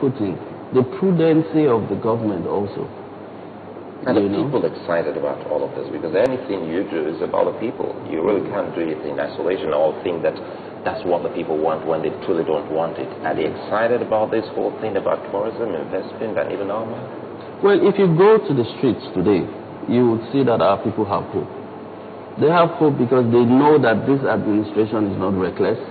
put in, the prudency of the government also. And are people excited about all of this? Because anything you do is about the people. You really can't do it in isolation or think that that's what the people want when they truly don't want it. Are they excited about this whole thing about tourism, investment, and even armor? Well, if you go to the streets today, you would see that our people have hope. They have hope because they know that this administration is not reckless.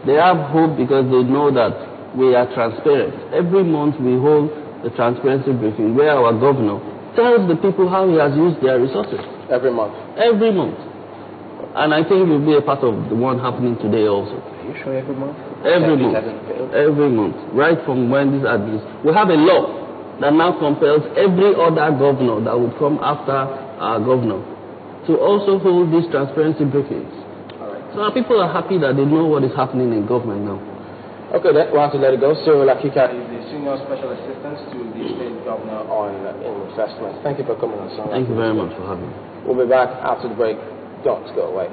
They have hope because they know that we are transparent. Every month we hold the transparency briefing where our governor tells the people how he has used their resources. Every month? Every month. And I think you'll be a part of the one happening today also. Are you sure every month? Every month. Every month. Right from when this administration... We have a law that now compels every other governor that would come after our governor to also hold these transparency briefings. All right. So our people are happy that they know what is happening in government now. Okay, we'll have to let it go. Cyril Akika is the Senior Special Assistant to the State Governor on Investment. Thank you for coming on. Thank you very much for having me. We'll be back after the break. Don't go away.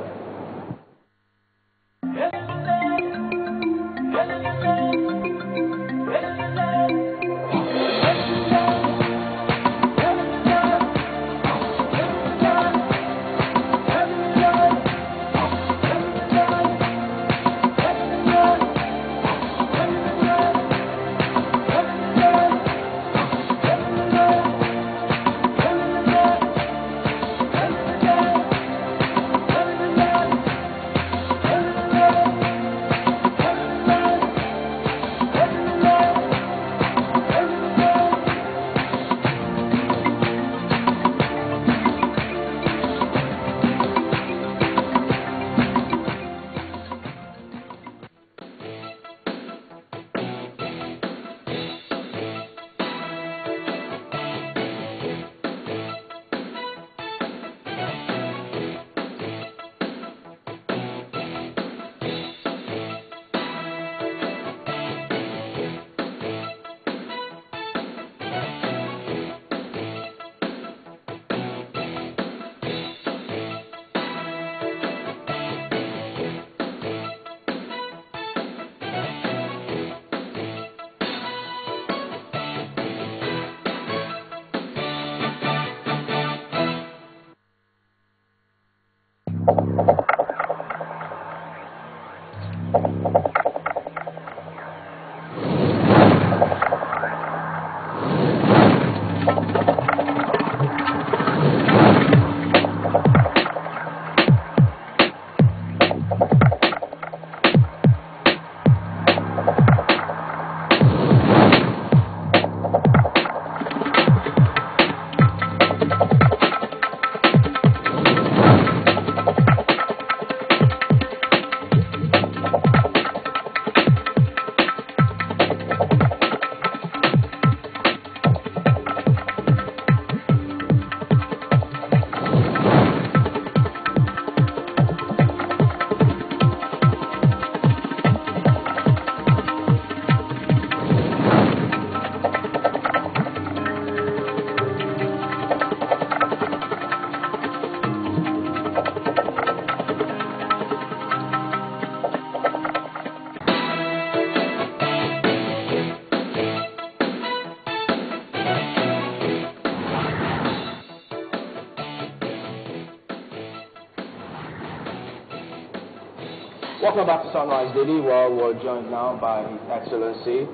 Welcome back to Sunrise Daily. Well, we're joined now by His Excellency,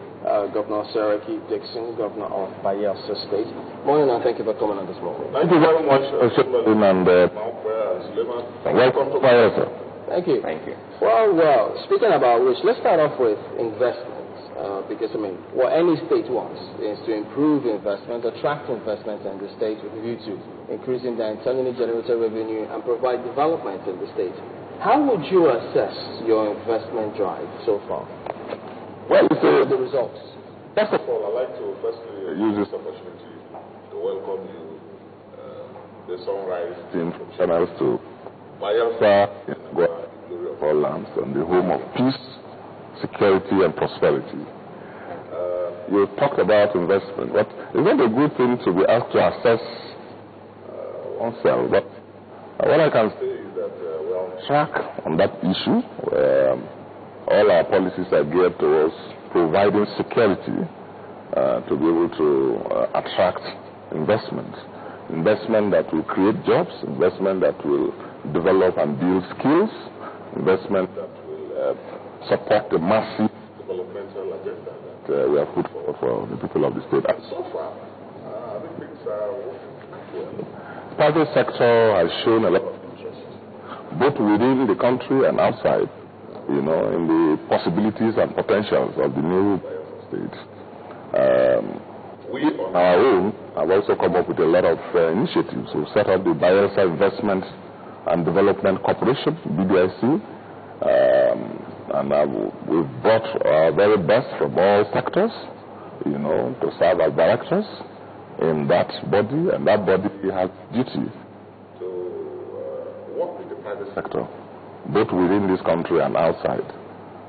Governor Sir Dickson, Governor of Bayelsa State. Morning, and thank you for coming on this morning. Thank you very much, Suleiman and Suleiman. Welcome to Bayelsa. Thank you. Thank you. Well, speaking about which, let's start off with investments, because, what any state wants is to improve investment, attract investment in the state with a view to increasing the internally generated revenue and provide development in the state. How would you assess your investment drive so far? Well, the results. First of all, I'd like to firstly use this opportunity to welcome you, the Sunrise team from Channels to Bayelsa, in the glory of all lands, and the home of peace, security, and prosperity. You talked about investment, but it's not a good thing to be asked to assess oneself. But what I can say is that we're on track on that issue. All our policies are geared towards providing security to be able to attract investment that will create jobs, investment that will develop and build skills, investment that will support the massive developmental agenda that we have put forward for the people of the state. And so far, I think things are working well. The private sector has shown a lot of interest, both within the country and outside, in the possibilities and potentials of the new Bayelsa state. We, on our own, have also come up with a lot of initiatives. We've set up the Bayelsa Investment and Development Corporation, BDIC, and we've brought our very best from all sectors, to serve as directors in that body, and that body has duty to work with the private sector, both within this country and outside.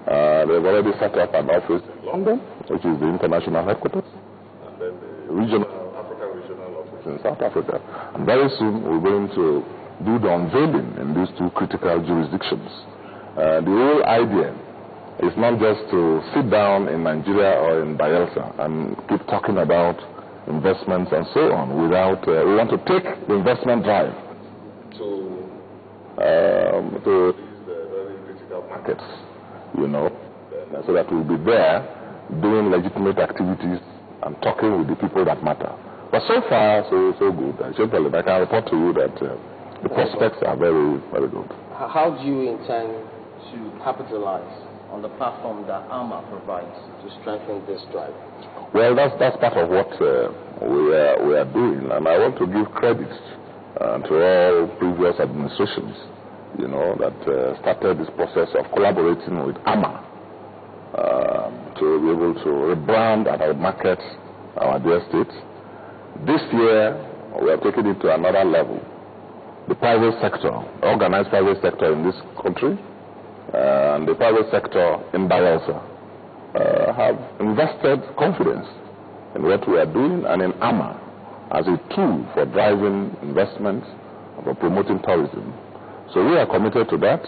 They've already set up an office in London, which is the international headquarters, and then the African regional office in South Africa. And very soon we're going to do the unveiling in these two critical jurisdictions. The whole idea is not just to sit down in Nigeria or in Bayelsa and keep talking about investments and so on without, we want to take the investment drive to these very critical markets, so that we'll be there doing legitimate activities and talking with the people that matter. But so far, so good. I can report to you that the prospects are very, very good. How do you intend to capitalize on the platform that AMA provides to strengthen this drive? Well, that's part of what we are doing, and I want to give credit to all previous administrations, that started this process of collaborating with AMA to be able to rebrand and outmarket our dear state. This year, we are taking it to another level. The private sector, organized private sector in this country, and the private sector in Bayelsa have invested confidence in what we are doing and in AMA as a tool for driving investment, for promoting tourism. So we are committed to that,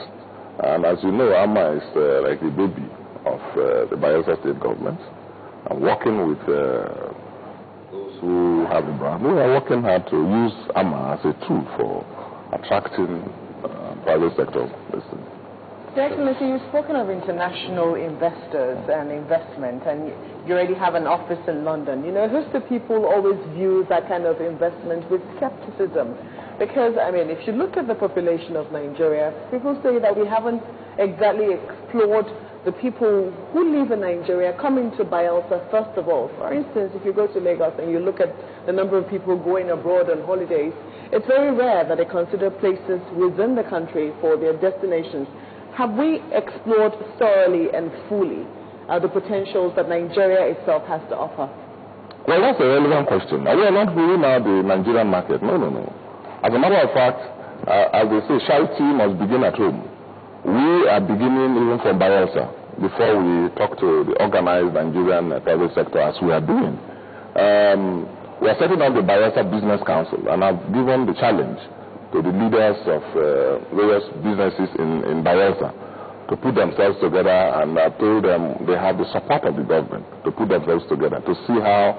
and as you know, AMA is like the baby of the Bayelsa state government. I'm working with those who have the brand. We are working hard to use AMA as a tool for attracting private sector investment. Your Excellency, you've spoken of international investors and investment, and you already have an office in London. Host people always view that kind of investment with skepticism. Because, if you look at the population of Nigeria, people say that we haven't exactly explored the people who live in Nigeria coming to Bayelsa first of all. For instance, if you go to Lagos and you look at the number of people going abroad on holidays, it's very rare that they consider places within the country for their destinations. Have we explored thoroughly and fully the potentials that Nigeria itself has to offer? Well, that's a relevant question. We are not ruling out the Nigerian market. No. As a matter of fact, as they say, charity must begin at home. We are beginning even from Bayelsa before we talk to the organized Nigerian private sector, as we are doing. We are setting up the Bayelsa Business Council, and I've given the challenge to the leaders of various businesses in Bayelsa to put themselves together, and I told them they have the support of the government to put themselves together to see how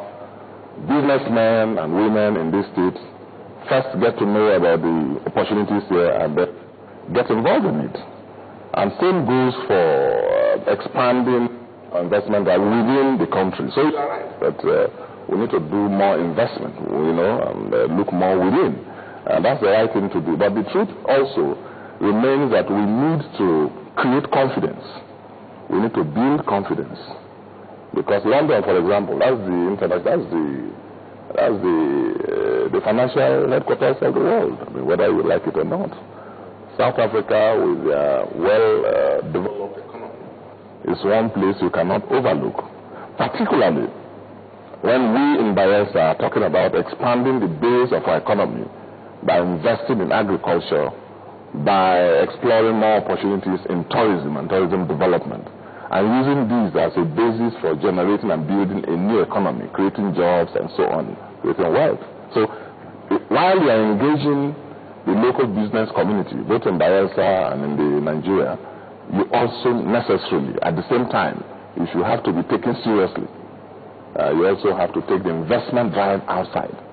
businessmen and women in this state first get to know about the opportunities here and then get involved in it. And same goes for expanding investment within the country. So you're right that we need to do more investment, and look more within. And that's the right thing to do. But the truth also remains that we need to create confidence. We need to build confidence. Because London, for example, that's the financial headquarters of the world, whether you like it or not. South Africa, with their well-developed economy, is one place you cannot overlook. Particularly when we in Bayelsa are talking about expanding the base of our economy by investing in agriculture, by exploring more opportunities in tourism and tourism development, and using these as a basis for generating and building a new economy, creating jobs and so on, creating wealth. So while we are engaging the local business community, both in Bayelsa and in Nigeria, you also necessarily, at the same time, you should have to be taken seriously You also have to take the investment drive outside.